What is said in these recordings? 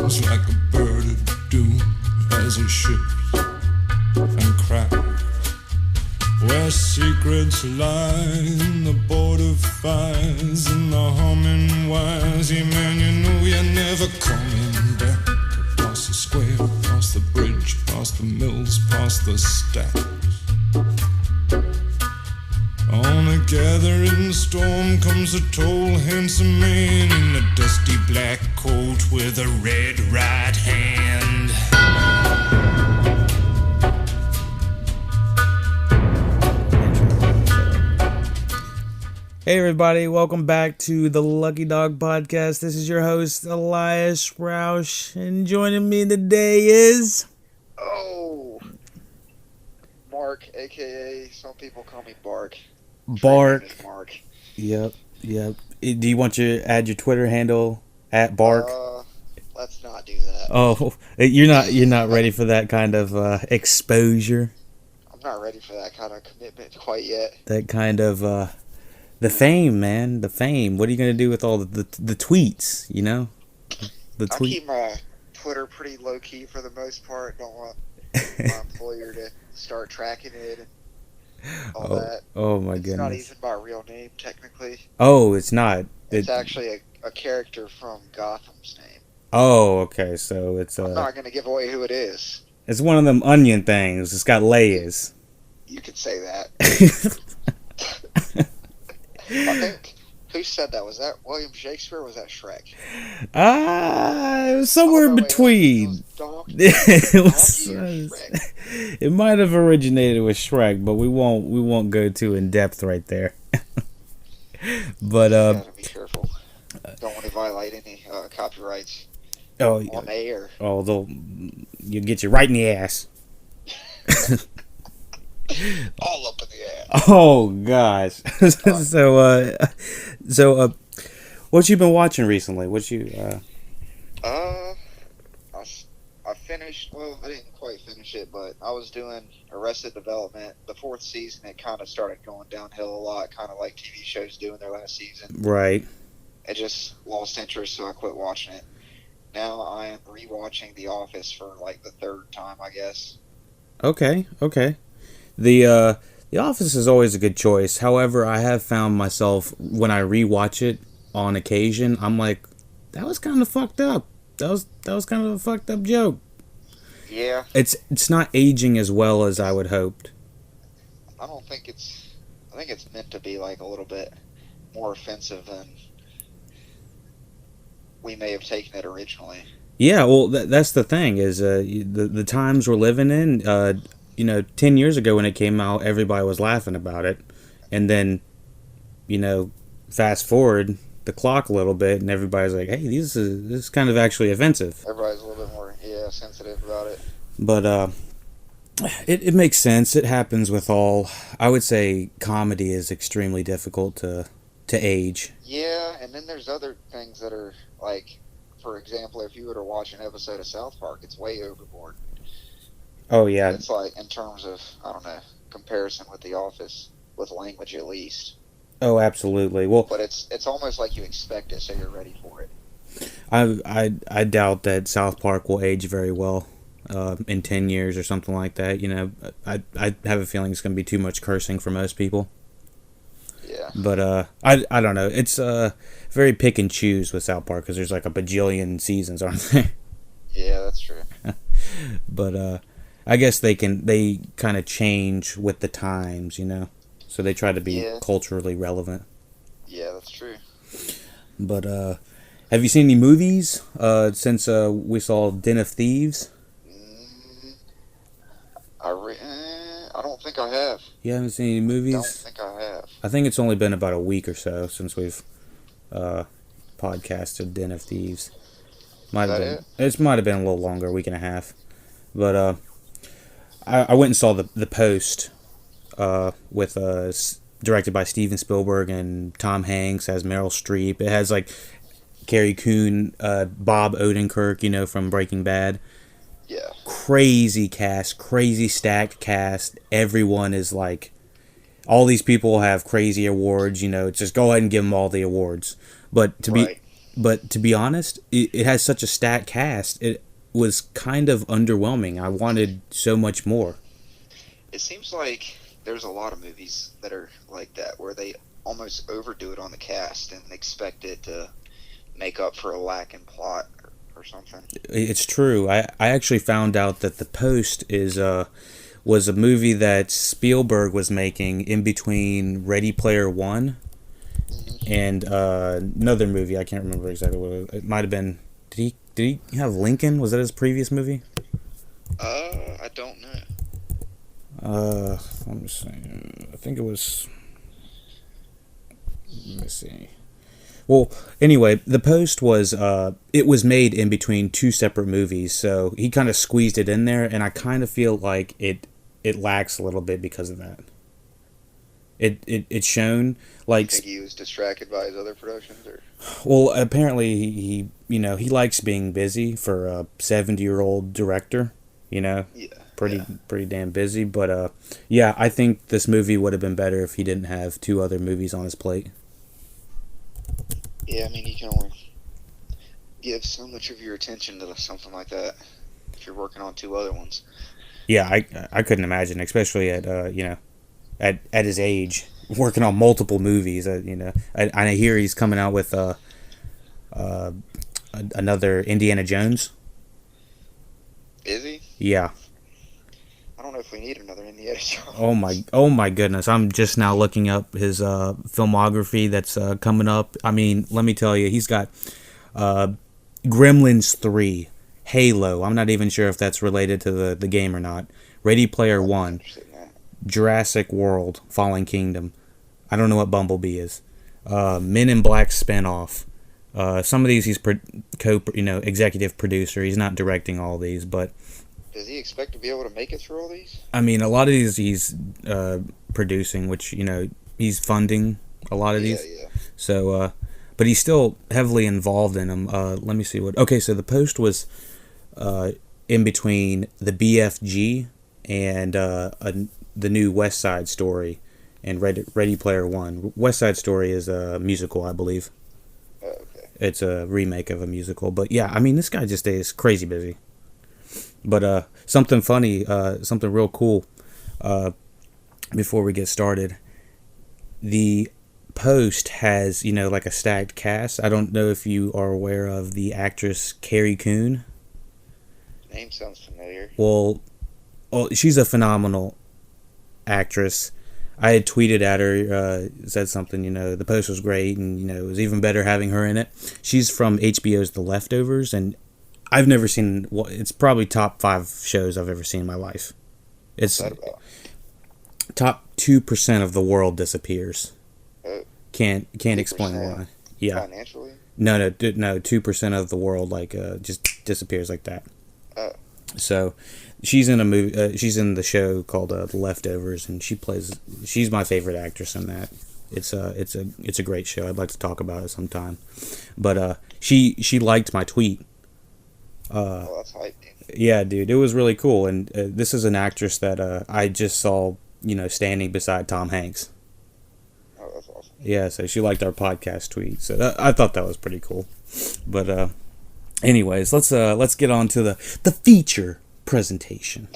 falls like a bird of doom as it shifts and cracks. Where secrets lie in the border fires and the humming wires. Yeah, man, you know you're never coming back. Past the square, past the bridge, past the mills, past the stacks. On a gathering storm comes a tall, handsome man in a dusty black coat with a red right hand. Hey everybody, welcome back to the Lucky Dog Podcast. This is your host, Elias Roush, and joining me today is... Mark, a.k.a. some people call me Bark. Bark. Mark. Yep. Do you want to add your Twitter handle, @Bark? Let's not do that. Oh, you're not ready for that kind of exposure? I'm not ready for that kind of commitment quite yet. That kind of... the fame, man. The fame. What are you going to do with all the tweets, you know? I keep my Twitter pretty low-key for the most part. Don't want my employer to start tracking it and all that. Oh, my goodness. It's not even my real name, technically. Oh, it's not? It's actually a character from Gotham's name. Oh, okay. So it's... I'm not going to give away who it is. It's one of them onion things. It's got layers. You could say that. I think, who said that? Was that William Shakespeare or was that Shrek? It was somewhere in between. It might have originated with Shrek, but we won't go too in depth right there. But you gotta be careful. Don't want to violate any copyrights on the air. Oh, you'll get you right in the ass. All up in the ass. Oh gosh. So what you been watching recently? I finished. Well, I didn't quite finish it, but I was doing Arrested Development. The 4th season, it kind of started going downhill a lot, kind of like TV shows do in their last season. Right. It just lost interest, so I quit watching it. Now I am rewatching The Office for like the 3rd time, I guess. Okay. The Office is always a good choice. However, I have found myself, when I rewatch it on occasion, I'm like, that was kind of fucked up. That was kind of a fucked up joke. Yeah. It's not aging as well as I would hoped. I think it's meant to be like a little bit more offensive than we may have taken it originally. Yeah, well, that's the thing is the times we're living in. 10 years ago when it came out, everybody was laughing about it. And then, fast forward the clock a little bit, and everybody's like, hey, this is kind of actually offensive. Everybody's a little bit more, sensitive about it. But, it makes sense. It happens with all. I would say comedy is extremely difficult to age. Yeah, and then there's other things that are, like, for example, if you were to watch an episode of South Park, it's way overboard. Oh, yeah. It's like, in terms of, I don't know, comparison with The Office, with language at least. Oh, absolutely. Well, but it's almost like you expect it, so you're ready for it. I doubt that South Park will age very well in 10 years or something like that. I have a feeling it's going to be too much cursing for most people. Yeah. But I don't know. It's very pick and choose with South Park because there's like a bajillion seasons, aren't there? Yeah, that's true. But I guess they kind of change with the times, so they try to be culturally relevant. Yeah, that's true. But have you seen any movies since we saw Den of Thieves? I don't think I have. You haven't seen any movies? I don't think I have. I think it's only been about a week or so since we've podcasted Den of Thieves. Might have been. It might have been a little longer, a week and a half. But I went and saw the Post with directed by Steven Spielberg and Tom Hanks as Meryl Streep. It has like Carrie Coon, Bob Odenkirk, from Breaking Bad. Yeah. Crazy cast, crazy stacked cast. Everyone is like, all these people have crazy awards. Just go ahead and give them all the awards. But to but to be honest, it has such a stacked cast. It was kind of underwhelming. I wanted so much more. It seems like there's a lot of movies that are like that, where they almost overdo it on the cast and expect it to make up for a lack in plot or something. It's true. I actually found out that The Post was a movie that Spielberg was making in between Ready Player One and another movie. I can't remember exactly what it was. It might have been. Did he have Lincoln? Was that his previous movie? I don't know. I'm just saying. I think it was. Let me see. Well, anyway, The Post was it was made in between two separate movies, so he kind of squeezed it in there, and I kind of feel like it lacks a little bit because of that. It's shown like. You think he was distracted by his other productions, or? Well, apparently he he likes being busy for a 70-year-old director. Yeah. Pretty damn busy, but yeah, I think this movie would have been better if he didn't have two other movies on his plate. Yeah, I mean, you can only give so much of your attention to something like that if you're working on two other ones. Yeah, I couldn't imagine, especially at at his age, working on multiple movies. I hear he's coming out with another Indiana Jones. Is he? Yeah. I don't know if we need another Indiana Jones. Oh my goodness! I'm just now looking up his filmography that's coming up. I mean, let me tell you, he's got Gremlins 3, Halo. I'm not even sure if that's related to the game or not. Ready Player One, Jurassic World, Fallen Kingdom. I don't know what Bumblebee is. Men in Black spinoff. Some of these he's executive producer. He's not directing all these, but. Does he expect to be able to make it through all these? I mean, a lot of these he's producing, which, he's funding a lot of these. Yeah. So, but he's still heavily involved in them. Let me see what... Okay, so The Post was in between the BFG and the new West Side Story and Ready Player One. West Side Story is a musical, I believe. Oh, okay. It's a remake of a musical. But yeah, I mean, this guy just is crazy busy. But something funny, something real cool, before we get started. The Post has, like a stacked cast. I don't know if you are aware of the actress Carrie Coon. Name sounds familiar. Well, she's a phenomenal actress. I had tweeted at her, said something, The Post was great, and, it was even better having her in it. She's from HBO's The Leftovers, and I've never seen. It's probably top 5 shows I've ever seen in my life. It's top 2% of the world disappears. Can't explain why. Yeah. Financially? No. 2% of the world just disappears like that. So, she's in a movie. She's in the show called The Leftovers, and she's my favorite actress in that. It's a great show. I'd like to talk about it sometime. But she liked my tweet. That's hype. Yeah, dude, it was really cool, and this is an actress that I just saw, standing beside Tom Hanks. Oh, that's awesome. Yeah, so she liked our podcast tweet, so I thought that was pretty cool. But anyways, let's get on to the feature presentation.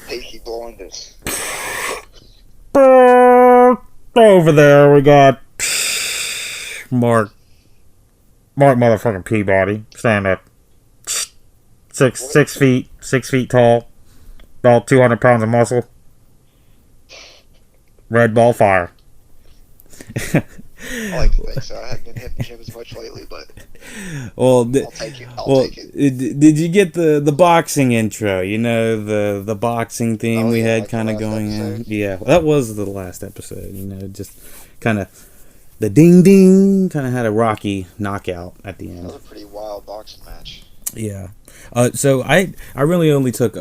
Peaky Blinders. Over there, we got Mark motherfucking Peabody standing up. 6 feet tall, about 200 pounds of muscle. Red ball fire. I like to think so. I haven't been hitting the gym as much lately, but I'll take it. Did you get the boxing intro? The boxing theme we had kind of going in. Yeah, that was the last episode. Just kind of the ding ding. Kind of had a Rocky knockout at the end. That was a pretty wild boxing match. Yeah. So I really only took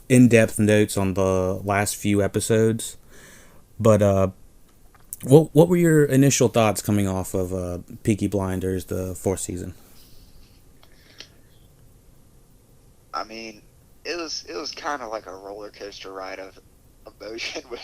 in-depth notes on the last few episodes, but what were your initial thoughts coming off of Peaky Blinders, the 4th season? I mean, it was kind of like a roller coaster ride of emotion with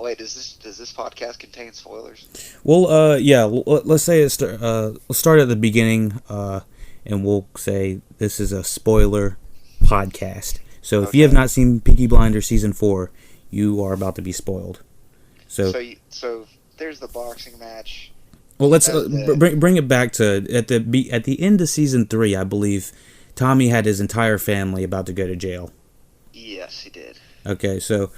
Wait, does this podcast contain spoilers? Well, yeah. Let's say let's start at the beginning, and we'll say this is a spoiler podcast. So if you have not seen Peaky Blinders season 4, you are about to be spoiled. So there's the boxing match. Well, let's bring it back to at the end of season 3. I believe Tommy had his entire family about to go to jail. Yes, he did. Okay, so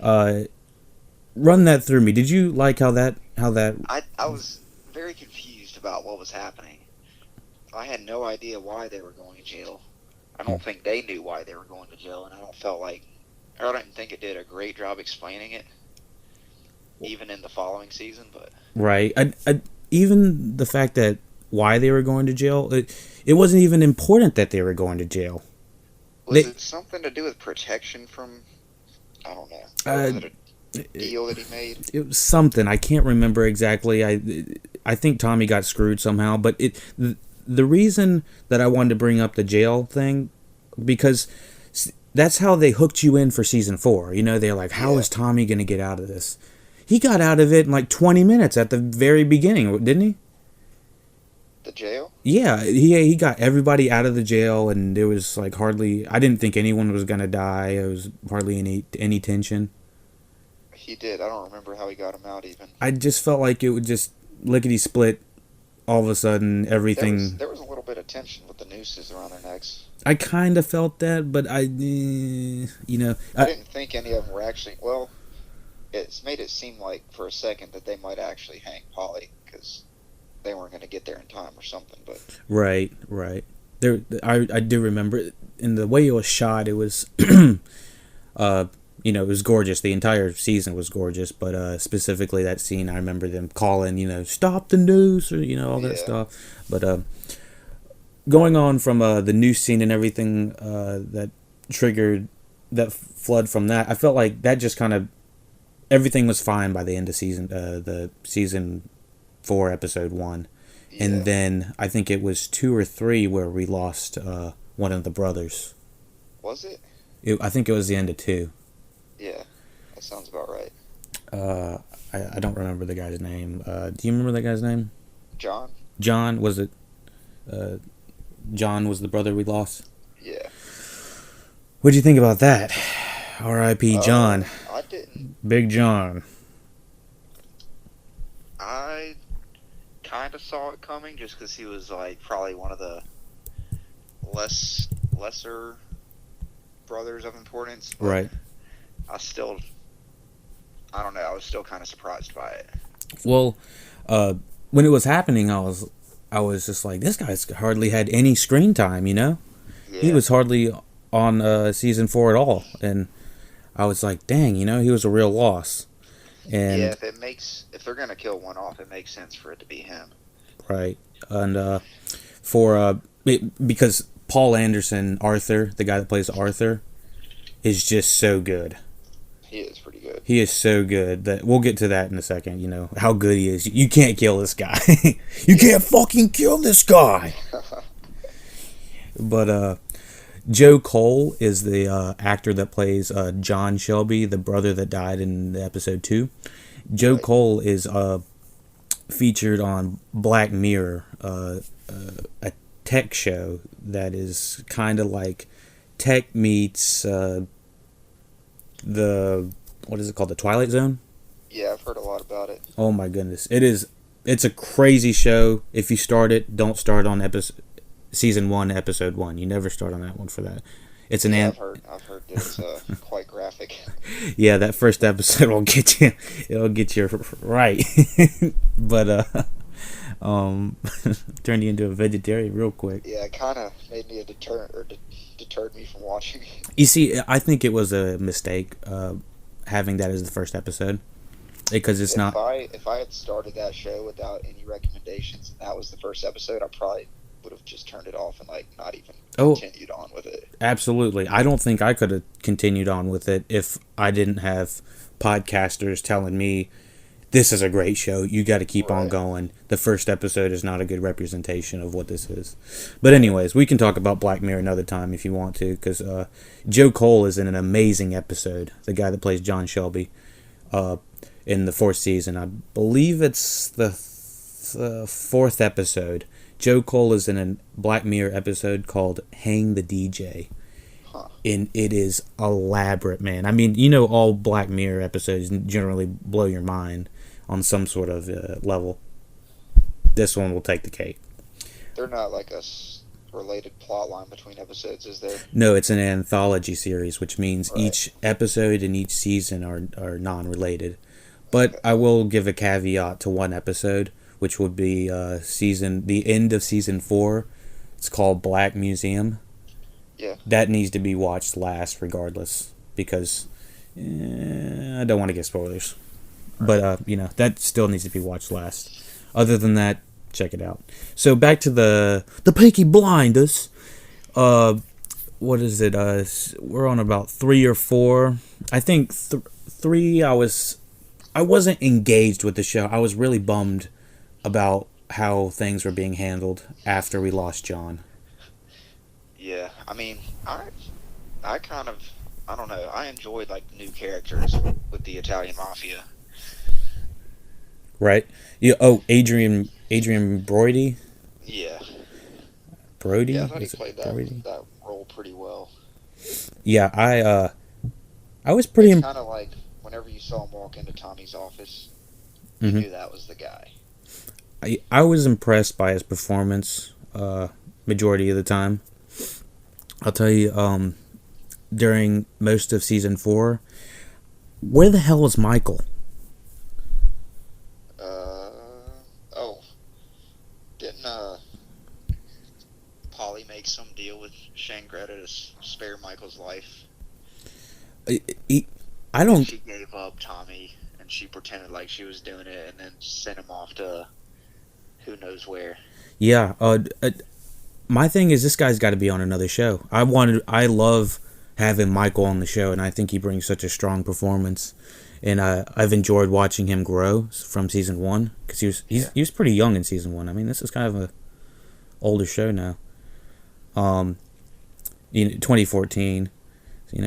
run that through me. Did you like how that? I was very confused about what was happening. I had no idea why they were going to jail. I don't think they knew why they were going to jail, and I don't think it did a great job explaining it, even in the following season. But right, even the fact that why they were going to jail, it wasn't even important that they were going to jail. Was it something to do with protection from? I don't know. Was it a deal that he made? It was something. I can't remember exactly. I think Tommy got screwed somehow. But the reason that I wanted to bring up the jail thing, because that's how they hooked you in for season 4. You know, they're like, how is Tommy going to get out of this? He got out of it in like 20 minutes at the very beginning, didn't he? The jail? Yeah, he got everybody out of the jail, and there was like hardly. I didn't think anyone was gonna die. There was hardly any tension. He did. I don't remember how he got him out even. I just felt like it would just lickety split. All of a sudden, everything. There was a little bit of tension with the nooses around their necks. I kind of felt that, but I didn't think any of them were actually. Well, it's made it seem like for a second that they might actually hang Polly because they weren't going to get there in time or something. But right. There, I do remember in the way it was shot. It was, it was gorgeous. The entire season was gorgeous, but specifically that scene, I remember them calling, stop the noose, or all that stuff. But going on from the noose scene and everything that triggered that flood from that, I felt like that just kind of everything was fine by the end of the season 4 episode 1. Yeah. And then I think it was 2 or 3 where we lost one of the brothers. Was it? I think it was the end of 2. Yeah, that sounds about right. I don't remember the guy's name. Do you remember that guy's name? John? John, was it? John was the brother we lost? Yeah. What'd you think about that? R.I.P. John. I didn't. Big John. I kind of saw it coming just because he was like probably one of the lesser brothers of importance. Right. I don't know. I was still kind of surprised by it. Well, when it was happening, I was just like, this guy's hardly had any screen time, Yeah. He was hardly on season 4 at all, and I was like, dang, he was a real loss. And yeah, if they're gonna kill one off, it makes sense for it to be him. Right, and because Paul Anderson, Arthur, the guy that plays Arthur, is just so good. He is pretty good. He is so good that we'll get to that in a second. How good he is. You can't kill this guy. You can't fucking kill this guy. But Joe Cole is the actor that plays John Shelby, the brother that died in episode 2. Joe Cole is featured on Black Mirror, a tech show that is kind of like tech meets what is it called? The Twilight Zone? Yeah, I've heard a lot about it. Oh my goodness. It's a crazy show. If you start it, don't start on season 1, episode 1. You never start on that one for that. It's an I've heard that it's quite graphic. Yeah, that first episode will get you. It'll get you right. But turned you into a vegetarian real quick. Yeah, it kind of made me deterred me from watching it. You see, I think it was a mistake having that as the first episode, because it's not. If I had started that show without any recommendations and that was the first episode, I probably would have just turned it off and not even continued on with it. Absolutely. I don't think I could have continued on with it if I didn't have podcasters telling me, this is a great show, you got to keep on going. The first episode is not a good representation of what this is. But anyways, we can talk about Black Mirror another time if you want to, because Joe Cole is in an amazing episode, the guy that plays John Shelby. in the 4th season. I believe it's the 4th episode. Joe Cole is in a Black Mirror episode called Hang the DJ. And it is elaborate, man. I mean, you know, all Black Mirror episodes generally blow your mind on some sort of level. This one will take the cake. They're not like a related plot line between episodes, is there? No, it's an anthology series, which means right. Each episode and each season are non-related. But okay. I will give a caveat to one episode, which would be the end of season 4. It's called Black Museum. Yeah. That needs to be watched last regardless, because I don't want to get spoilers. Right. But, that still needs to be watched last. Other than that, check it out. So back to the Peaky Blinders. What is it? We're on about 3 or 4. I think 3 I wasn't engaged with the show. I was really bummed about how things were being handled after we lost John. Yeah, I mean, I kind of, I don't know, I enjoyed, like, new characters with the Italian Mafia. Right? Yeah. Oh, Adrian Brody? Yeah. Brody? Yeah, I thought he played that role pretty well. Yeah, I was pretty... It's kind of like, whenever you saw him walk into Tommy's office, you knew that was the guy. I was impressed by his performance, majority of the time. I'll tell you, during most of season 4, where the hell was Michael? Didn't Polly make some deal with Shane Greta to spare Michael's life? I don't... She gave up Tommy, and she pretended like she was doing it, and then sent him off to who knows where. Yeah, my thing is, this guy's got to be on another show. I love having Michael on the show, and I think he brings such a strong performance. And I've enjoyed watching him grow from season 1, because he was pretty young in season 1. I mean, this is kind of a older show now. 2014.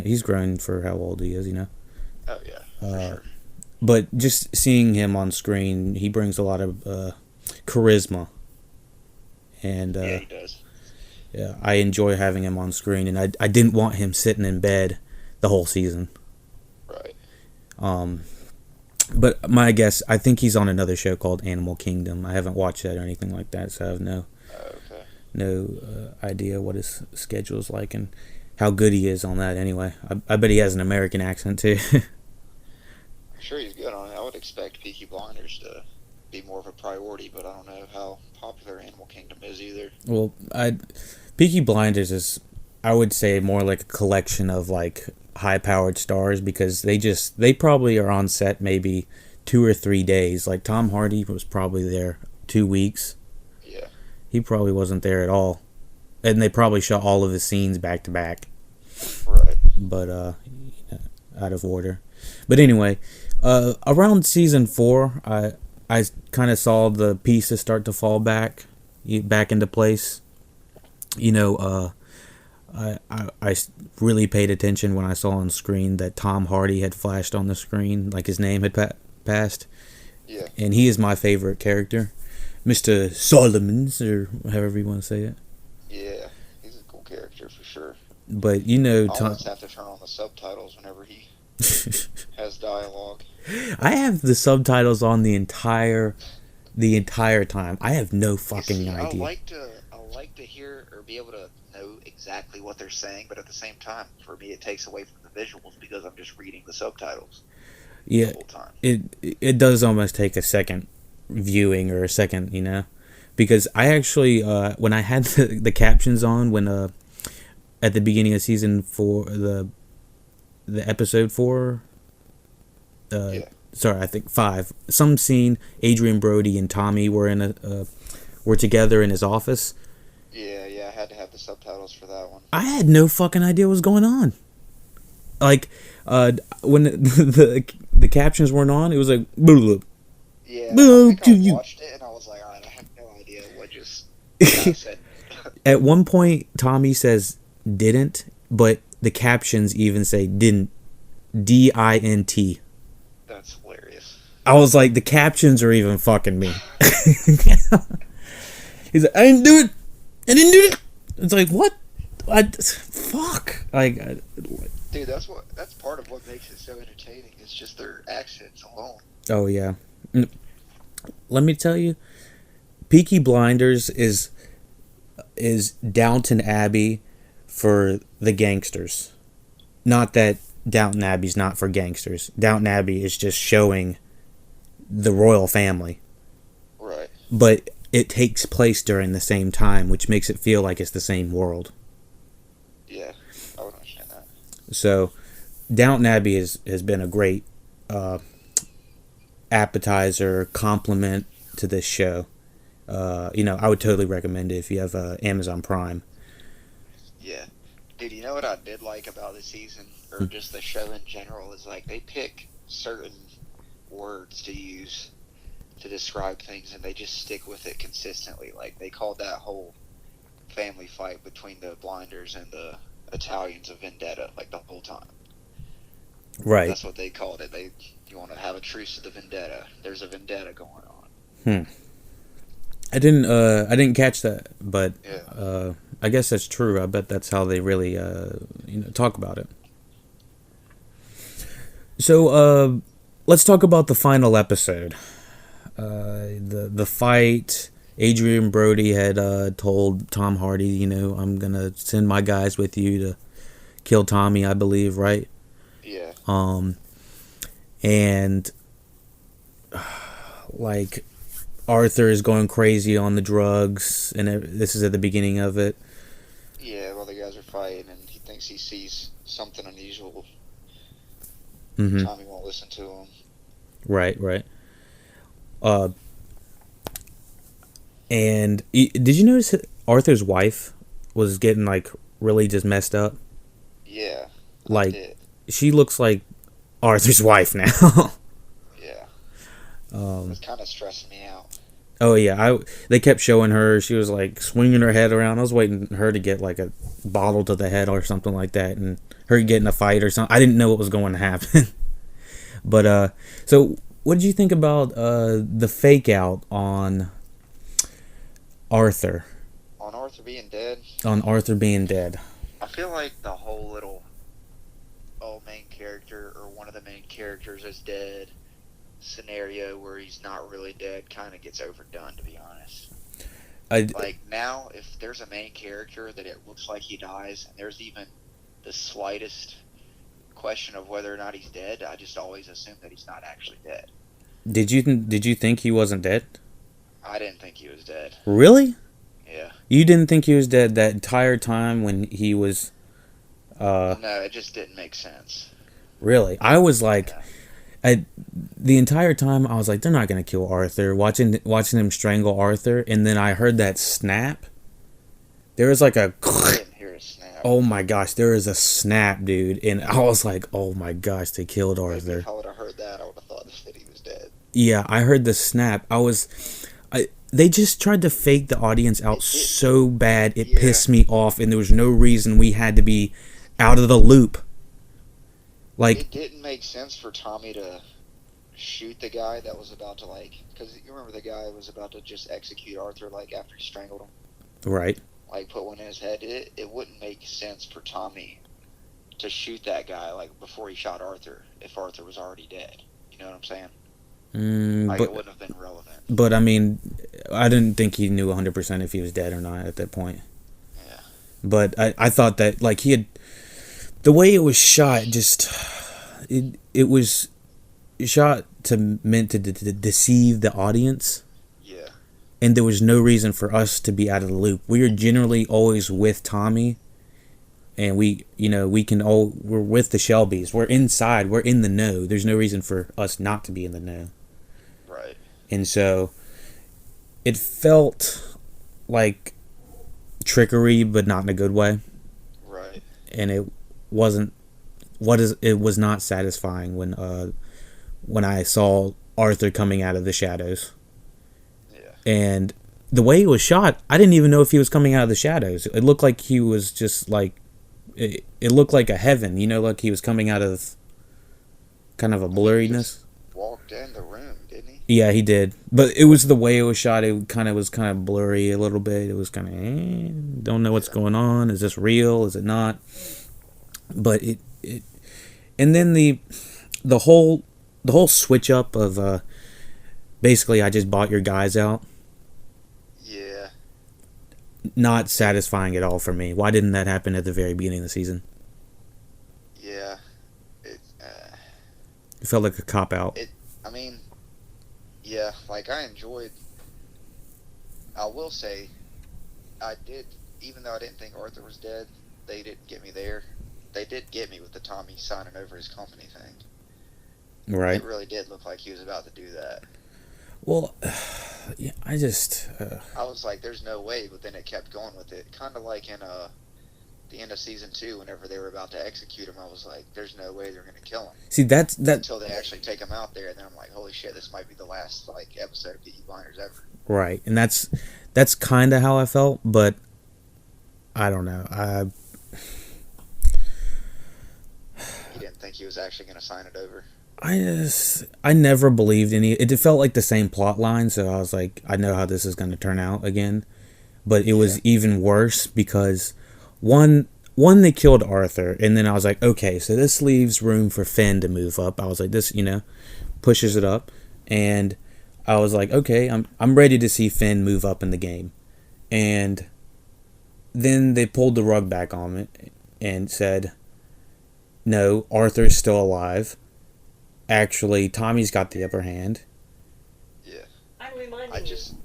He's grown for how old he is. Oh yeah, for sure. But just seeing him on screen, he brings a lot of charisma. And yeah, he does. Yeah, I enjoy having him on screen, and I didn't want him sitting in bed the whole season. Right. But my guess, I think he's on another show called Animal Kingdom. I haven't watched that or anything like that, so I have no idea what his schedule is like and how good he is on that anyway. I bet he has an American accent too. I'm sure he's good on it. I would expect Peaky Blinders to be more of a priority, but I don't know how popular Animal Kingdom is either. Well, Peaky Blinders is, I would say, more like a collection of like high-powered stars, because they probably are on set maybe 2 or 3 days. Like Tom Hardy was probably there 2 weeks. Yeah. He probably wasn't there at all. And they probably shot all of his scenes back to back. Right. But out of order. But anyway, around season 4, I kind of saw the pieces start to fall back into place. I really paid attention when I saw on screen that Tom Hardy had flashed on the screen, like his name had passed. Yeah. And he is my favorite character, Mr. Solomons, or however you want to say it. Yeah, he's a cool character for sure. But I almost have to turn on the subtitles whenever he has dialogue. I have the subtitles on the entire time. I have no fucking idea. I like to hear or be able to know exactly what they're saying, but at the same time, for me, it takes away from the visuals because I'm just reading the subtitles. Yeah, the whole time. It does almost take a second viewing or a second, because I actually when I had the captions on when at the beginning of season 4, the episode 4. Sorry, I think 5. Some scene, Adrian Brody and Tommy were were together in his office. Yeah, I had to have the subtitles for that one. I had no fucking idea what was going on. Like, when the captions weren't on, it was like, blah. Yeah, I think I watched it and I was like, alright, I have no idea what just said. At one point, Tommy says didn't, but the captions even say didn't. DINT. That's hilarious. I was like, the captions are even fucking me. He's like, I didn't do it. I didn't do it. It's like, what? Fuck. Like, dude, that's part of what makes it so entertaining. It's just their accents alone. Oh yeah. Let me tell you, Peaky Blinders is Downton Abbey for the gangsters. Not that Downton Abbey's not for gangsters. Downton Abbey is just showing the royal family. Right. But it takes place during the same time, which makes it feel like it's the same world. Yeah, I would understand that. So, Downton Abbey has been a great appetizer, compliment to this show. I would totally recommend it if you have Amazon Prime. Yeah. Dude, you know what I did like about the season, or just the show in general, is like they pick certain words to use to describe things, and they just stick with it consistently. Like, they called that whole family fight between the Blinders and the Italians a vendetta, like, the whole time. Right. That's what they called it. You want to have a truce to the vendetta. There's a vendetta going on. I didn't catch that, but yeah. I guess that's true. I bet that's how they really talk about it. So let's talk about the final episode. The fight. Adrian Brody had told Tom Hardy, I'm gonna send my guys with you to kill Tommy, I believe, right? Yeah. And like, Arthur is going crazy on the drugs, and this is at the beginning of it. Yeah, while the guys are fighting, and he thinks he sees something unusual. Mm-hmm. Tommy won't listen to him. Right. And did you notice Arthur's wife was getting, like, really just messed up? Yeah. Like, she looks like Arthur's wife now. Yeah. It was kind of stressing me out. Oh yeah, they kept showing her. She was like swinging her head around. I was waiting for her to get like a bottle to the head or something like that, and her getting a fight or something. I didn't know what was going to happen. But so what did you think about the fake out on Arthur? On Arthur being dead? On Arthur being dead. I feel like the whole little main character, or one of the main characters, is dead scenario where he's not really dead kind of gets overdone, to be honest. Like, now, if there's a main character that it looks like he dies, and there's even the slightest question of whether or not he's dead, I just always assume that he's not actually dead. Did you think he wasn't dead? I didn't think he was dead. Really? Yeah. You didn't think he was dead that entire time when he was... No, it just didn't make sense. Really? I was like... Yeah. The entire time I was like, they're not gonna kill Arthur. Watching him strangle Arthur, and then I heard that snap. There was like a. I didn't hear a snap. Oh my gosh, there was a snap, dude, and I was like, oh my gosh, they killed Arthur. If I would have heard that, I would have thought that he was dead. Yeah, I heard the snap. They just tried to fake the audience out so bad it pissed me off, and there was no reason we had to be out of the loop. Like, it didn't make sense for Tommy to shoot the guy that was about to, like, because you remember the guy was about to just execute Arthur, like, after he strangled him. Right. Like, put one in his head. It wouldn't make sense for Tommy to shoot that guy, like, before he shot Arthur, if Arthur was already dead. You know what I'm saying? It wouldn't have been relevant. But, I mean, I didn't think he knew 100% if he was dead or not at that point. Yeah. But I thought that, like, he had... The way it was shot, just... It was shot meant to deceive the audience. Yeah. And there was no reason for us to be out of the loop. We are generally always with Tommy. And we're with the Shelbys. We're inside. We're in the know. There's no reason for us not to be in the know. Right. And so it felt like trickery, but not in a good way. Right. And it wasn't. It was not satisfying when I saw Arthur coming out of the shadows. Yeah. And the way it was shot, I didn't even know if he was coming out of the shadows. It looked like he was just like it looked like a heaven, like he was coming out of kind of a blurriness. Walked in the room, Yeah, he did. But it was the way it was shot. It was kind of blurry a little bit. It was kind of, don't know what's going on. Is this real? Is it not? But it and then the whole switch up of basically I just bought your guys out. Yeah. Not satisfying at all for me. Why didn't that happen at the very beginning of the season? Yeah. It felt like a cop out. I mean, yeah, like I will say, I did, even though I didn't think Arthur was dead, they didn't get me there. They did get me with the Tommy signing over his company thing. Right. It really did look like he was about to do that. Well, yeah, I was like, there's no way, but then it kept going with it. Kind of like in the end of season 2, whenever they were about to execute him, I was like, there's no way they're going to kill him. See, that's until they actually take him out there, and then I'm like, holy shit, this might be the last episode of Peaky Blinders ever. Right, and that's kind of how I felt, but I don't know. You didn't think he was actually going to sign it over? I never believed any. It felt like the same plot line, so I was like, I know how this is going to turn out again. But it was even worse because one they killed Arthur, and then I was like, okay, so this leaves room for Finn to move up. I was like, this, pushes it up, and I was like, okay, I'm ready to see Finn move up in the game. And then they pulled the rug back on it and said, no, Arthur's still alive. Actually, Tommy's got the upper hand. Yeah. I'm I just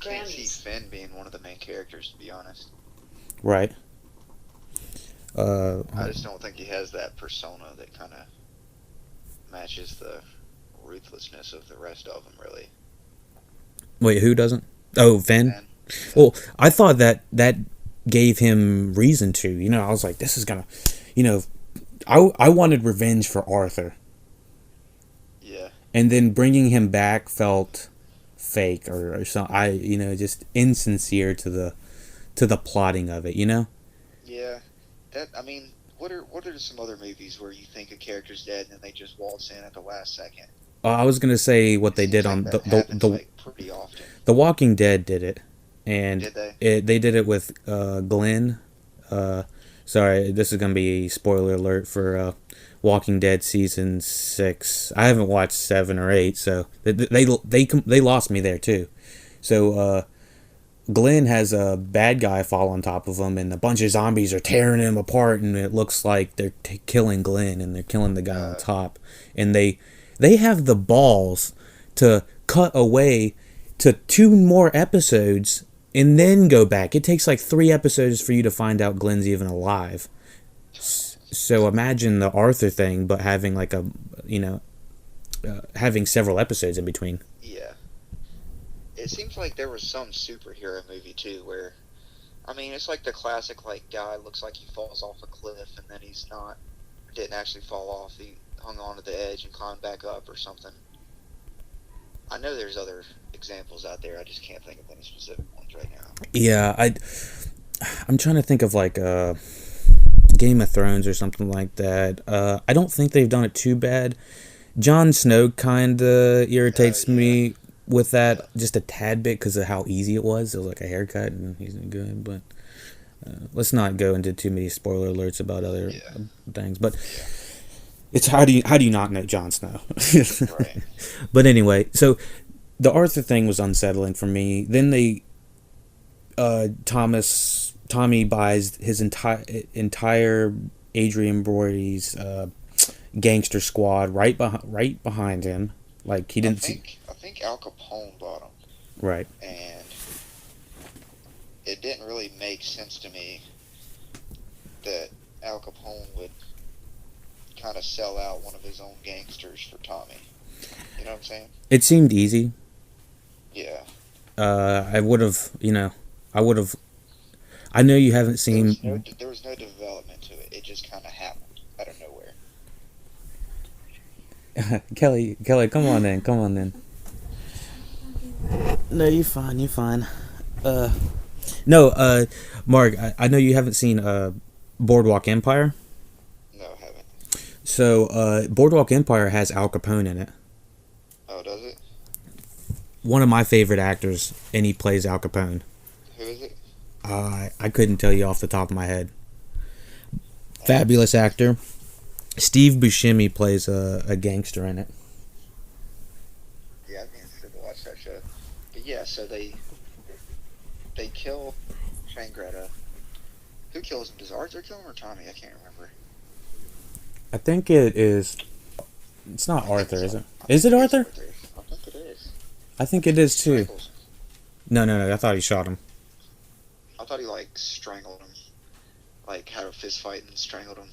can't see Finn being one of the main characters, to be honest. Right. I just don't think he has that persona that kind of matches the ruthlessness of the rest of them, really. Wait, who doesn't? Oh, Finn? Well, I thought that gave him reason to. I was like, this is gonna, I wanted revenge for Arthur. Yeah. And then bringing him back felt fake or something. Just insincere to the plotting of it. Yeah. What are some other movies where you think a character's dead and then they just waltz in at the last second? I was gonna say what they did on the pretty often. The Walking Dead did it, and did they? They did it with Glenn. Sorry, this is gonna be a spoiler alert for Walking Dead season 6. I haven't watched 7 or 8, so they lost me there too. So Glenn has a bad guy fall on top of him, and a bunch of zombies are tearing him apart, and it looks like they're killing Glenn, and they're killing the guy on top. And they have the balls to cut away to 2 more episodes and then go back. It takes like 3 episodes for you to find out Glenn's even alive. So imagine the Arthur thing, but having like having several episodes in between. Yeah. It seems like there was some superhero movie too where, it's like the classic guy looks like he falls off a cliff and then didn't actually fall off. He hung on to the edge and climbed back up or something. I know there's other examples out there. I just can't think of any specific ones right now. Yeah, I'm trying to think of Game of Thrones or something like that. I don't think they've done it too bad. Jon Snow kind of irritates me with that just a tad bit because of how easy it was. It was like a haircut and he's good, but let's not go into too many spoiler alerts about other things. But it's how do you not know Jon Snow? Right. But anyway, so the Arthur thing was unsettling for me. Then Tommy buys his entire Adrian Brody's gangster squad right behind him. Like he didn't I think Al Capone bought him. Right. And it didn't really make sense to me that Al Capone would kind of sell out one of his own gangsters for Tommy. You know what I'm saying? It seemed easy. Yeah. I know you haven't seen... There was no development to it. It just kind of happened out of nowhere. Kelly, come on in. No, you're fine. Mark, I know you haven't seen Boardwalk Empire. No, I haven't. So, Boardwalk Empire has Al Capone in it. Oh, does it? one of my favorite actors, and he plays Al Capone. Who is it? I couldn't tell you off the top of my head. Fabulous actor. Steve Buscemi plays a gangster in it. Yeah, I'd be interested to watch that show. But yeah, so they kill Shangretta. Who kills him? Does Arthur kill him or Tommy? I can't remember. I think it is. It's not Arthur, is it? Is it Arthur? I think it is. I think it is too. Strangles. No. I thought he shot him. I thought he strangled him, had a fist fight and strangled him.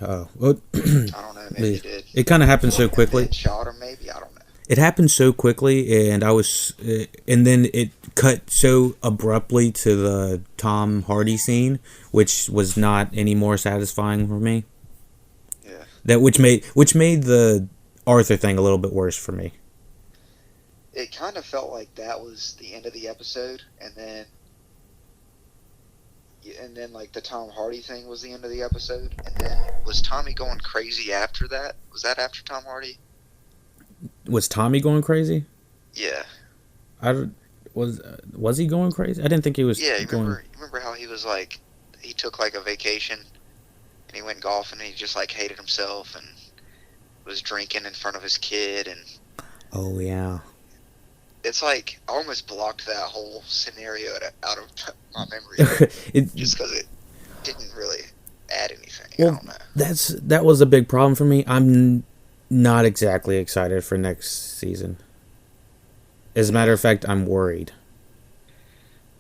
Oh, well, I don't know. Maybe he did. It kind of happened so quickly. And shot him, maybe. I don't know. It happened so quickly, and and then it cut so abruptly to the Tom Hardy scene, which was not any more satisfying for me. Yeah. Which made the Arthur thing a little bit worse for me. It kind of felt like that was the end of the episode, and then the Tom Hardy thing was the end of the episode, and then was Tommy going crazy after that? Was that after Tom Hardy? Was Tommy going crazy? Yeah. Was he going crazy? I didn't think he was. Yeah, remember how he was he took a vacation, and he went golfing, and he just hated himself and was drinking in front of his kid, and. Oh yeah. It's I almost blocked that whole scenario out of my memory, just because it didn't really add anything. Well, I don't know. That was a big problem for me. I'm not exactly excited for next season. As a matter of fact, I'm worried.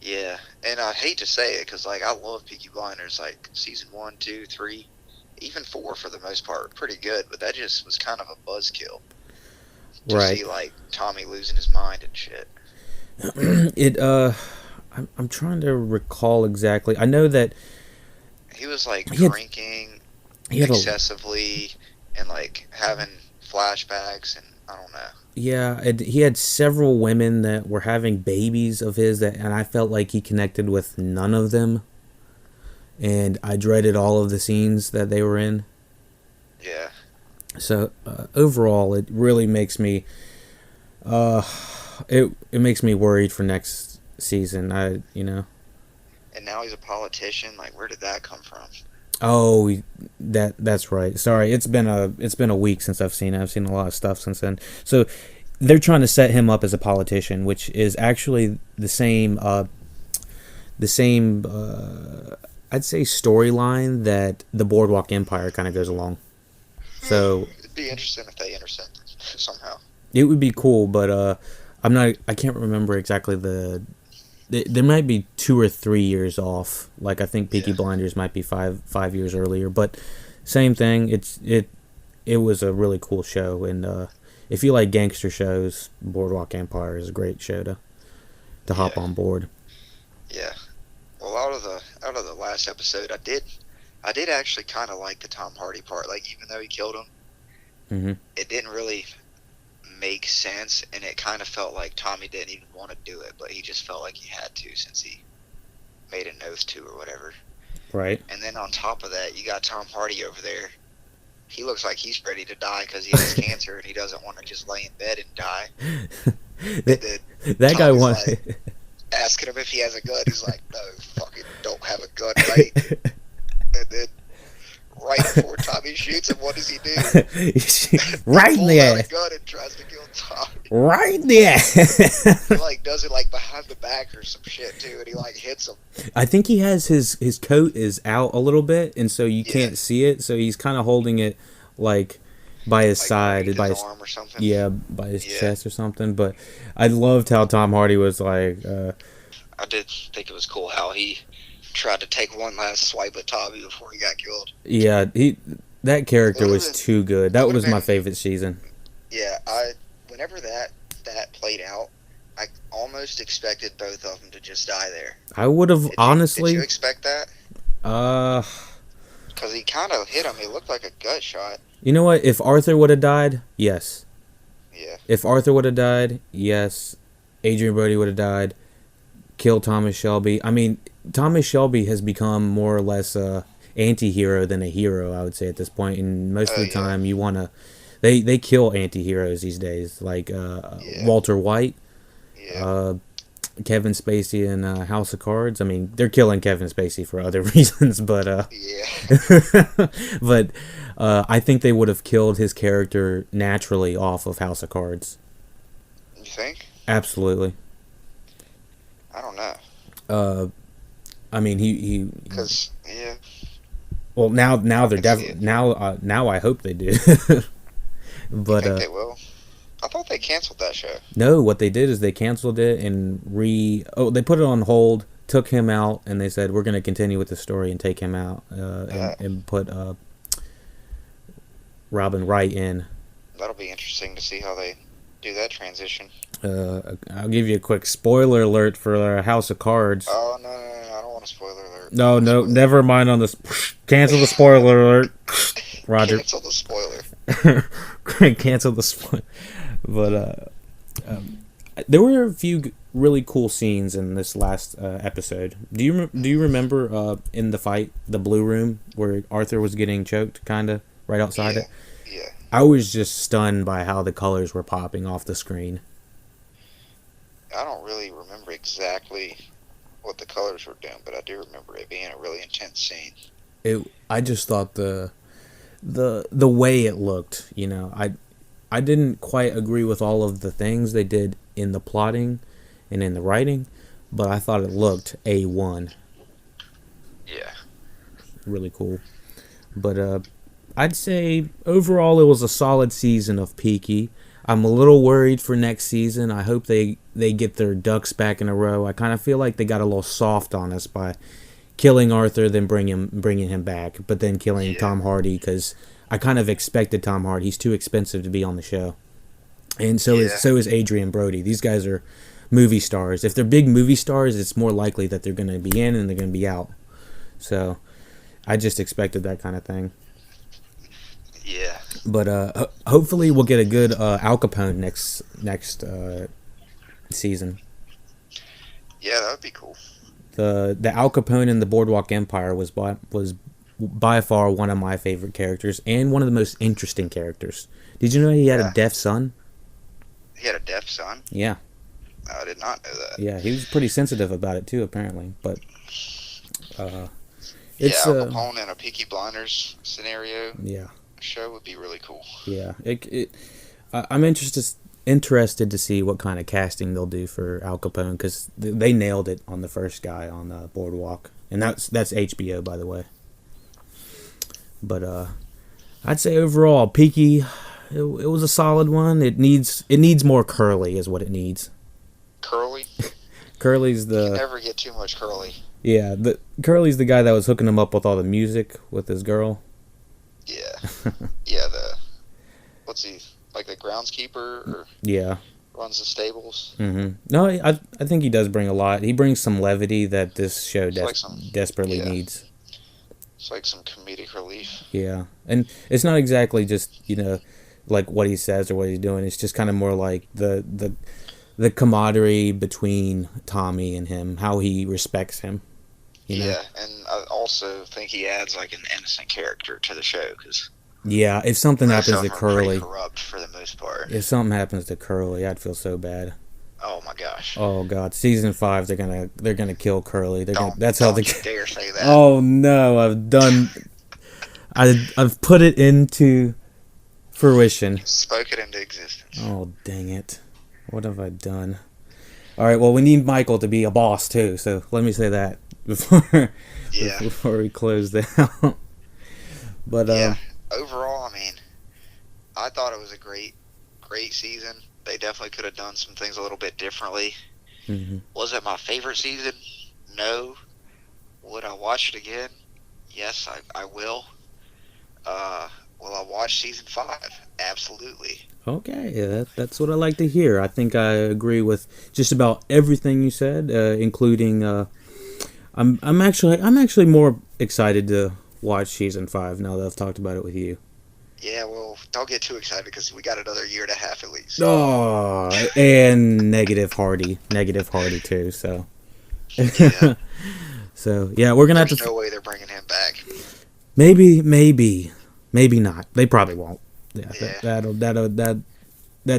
Yeah, and I hate to say it because I love Peaky Blinders. Season 1, 2, 3, even 4 for the most part, pretty good. But that just was kind of a buzzkill. To see Tommy losing his mind and shit. I'm trying to recall exactly. I know that he was drinking excessively and having flashbacks, and I don't know. Yeah, he had several women that were having babies of his, and I felt like he connected with none of them, and I dreaded all of the scenes that they were in. Yeah. So overall, it really makes me, it makes me worried for next season. And now he's a politician. Where did that come from? Oh, that's right. Sorry, it's been a week since I've seen it. I've seen a lot of stuff since then. So they're trying to set him up as a politician, which is actually the same I'd say storyline that the Boardwalk Empire kind of goes along. So it'd be interesting if they intersected somehow. It would be cool, but I can't remember exactly there might be 2 or 3 years off. I think Peaky Blinders might be 5 years earlier, but same thing. It was a really cool show, and if you like gangster shows, Boardwalk Empire is a great show to hop on board. Yeah. Well, out of the last episode, I did actually kind of like the Tom Hardy part. Even though he killed him, It didn't really make sense, and it kind of felt like Tommy didn't even want to do it, but he just felt like he had to since he made an oath to or whatever. Right. And then on top of that, you got Tom Hardy over there. He looks like he's ready to die because he has cancer, and he doesn't want to just lay in bed and die. That guy wants... asking him if he has a gun. He's like, no, fucking don't have a gun, right? And then right before Tommy shoots him, what does he do? Right in the ass. He pulls out a gun and tries to kill Tommy. Right in the ass. He does it behind the back or some shit too, and he hits him. I think he has his coat is out a little bit, and so you can't see it. So he's kind of holding it by his side, by his arm or something. Yeah, by his chest or something. But I loved how Tom Hardy was I did think it was cool how he tried to take one last swipe at Tommy before he got killed. Yeah, that character was too good. That was my favorite season. Yeah, whenever that played out, I almost expected both of them to just die there. I would have honestly. Did you expect that? Because he kind of hit him. It looked like a gut shot. You know what? If Arthur would have died, yes. Yeah. If Arthur would have died, yes. Adrian Brody would have died. Kill Thomas Shelby. I mean, Thomas Shelby has become more or less a anti-hero than a hero, I would say, at this point. And most of the time, you want to... They kill anti-heroes these days. Walter White. Yeah. Kevin Spacey in House of Cards. I mean, they're killing Kevin Spacey for other reasons, but Yeah. but I think they would have killed his character naturally off of House of Cards. You think? Absolutely. I don't know. I mean, he. Because yeah. Well, now they're definitely now I hope they do. But you think they will? I thought they canceled that show. No, what they did is they canceled it and they put it on hold, took him out, and they said we're going to continue with the story and take him out and put Robin Wright in. That'll be interesting to see how they do that transition. I'll give you a quick spoiler alert for House of Cards. Oh no, I don't want a spoiler alert. No, never mind on this. Cancel the spoiler alert, Roger. Cancel the spoiler. Cancel the spoiler. But there were a few really cool scenes in this last episode. Do you remember in the fight, the blue room, where Arthur was getting choked, kind of right outside it? Yeah. I was just stunned by how the colors were popping off the screen. I don't really remember exactly what the colors were doing, but I do remember it being a really intense scene. I just thought the way it looked, I didn't quite agree with all of the things they did in the plotting and in the writing, but I thought it looked A1. Yeah. Really cool. But I'd say overall it was a solid season of Peaky. I'm a little worried for next season. I hope they get their ducks back in a row. I kind of feel like they got a little soft on us by killing Arthur, then bringing him back, but then killing Tom Hardy, because I kind of expected Tom Hardy. He's too expensive to be on the show. And so is Adrian Brody. These guys are movie stars. If they're big movie stars, it's more likely that they're going to be in and they're going to be out. So I just expected that kind of thing. Yeah. But hopefully we'll get a good Al Capone next season. Yeah, that would be cool. The Al Capone in the Boardwalk Empire was by far one of my favorite characters and one of the most interesting characters. Did you know he had a deaf son? He had a deaf son? Yeah. I did not know that. Yeah, he was pretty sensitive about it too, apparently. But it's Al Capone in a Peaky Blinders scenario. Yeah. Show would be really cool. Yeah, I'm interested to see what kind of casting they'll do for Al Capone, because they nailed it on the first guy on Boardwalk, and that's HBO, by the way. But I'd say overall, Peaky, it was a solid one. It needs more Curly, is what it needs. Curly? Curly's the. You never get too much Curly. Yeah, Curly's the guy that was hooking him up with all the music with his girl. Yeah. Yeah, what's he, like the groundskeeper? Or runs the stables? Mm-hmm. No, I think he does bring a lot. He brings some levity that this show desperately needs. It's like some comedic relief. Yeah. And it's not exactly just, like what he says or what he's doing. It's just kind of more like the camaraderie between Tommy and him, how he respects him. Yeah, and I also think he adds like an innocent character to the show, because if something happens to Curly, corrupt for the most part. If something happens to Curly, I'd feel so bad. Oh my gosh. Oh god, season 5, they're gonna kill Curly. Don't dare say that. Oh no, I've put it into fruition. Spoke it into existence. Oh dang it! What have I done? All right, well we need Michael to be a boss too, so let me say that before we close down. But overall, I mean, I thought it was a great season. They definitely could have done some things a little bit differently. Mm-hmm. Was it my favorite season? No. Would I watch it again? Yes, I will. Will I watch season 5? Absolutely. Okay, that's what I like to hear. I think I agree with just about everything you said, including. I'm actually more excited to watch season 5 now that I've talked about it with you. Yeah, well, don't get too excited because we got another year and a half at least. Oh, and negative Hardy too. So, yeah. So yeah, we're gonna have to. There's no way they're bringing him back. Maybe not. They probably won't. Yeah. That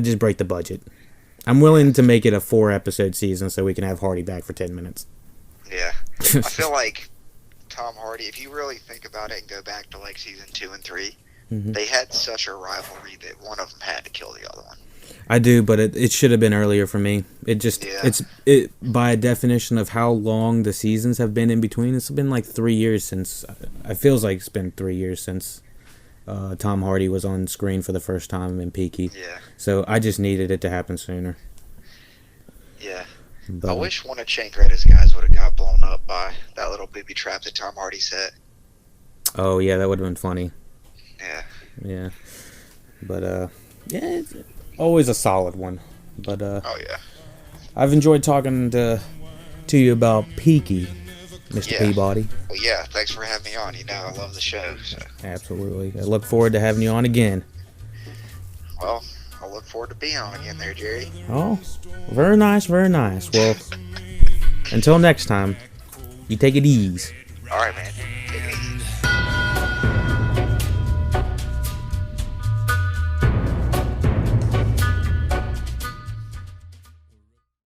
just break the budget. I'm willing to make it a 4-episode season so we can have Hardy back for 10 minutes. Yeah. I feel like Tom Hardy, if you really think about it and go back to like season 2 and 3, they had such a rivalry that one of them had to kill the other one. I do, but it should have been earlier for me. It's by definition of how long the seasons have been in between. It's been like 3 years since. It feels like it's been 3 years since Tom Hardy was on screen for the first time in Peaky. Yeah. So I just needed it to happen sooner. Yeah. But, I wish one of Chankretta's guys would have got blown up by that little booby trap that Tom Hardy set. Oh yeah, that would have been funny. Yeah. Yeah. But yeah, it's always a solid one. But oh yeah. I've enjoyed talking to you about Peaky, Mr. Peabody. Well, yeah, thanks for having me on. You know, I love the show. So. Absolutely. I look forward to having you on again. Well, I look forward to being on again there, Jerry. Oh, very nice, very nice. Well, until next time, you take it easy. All right, man.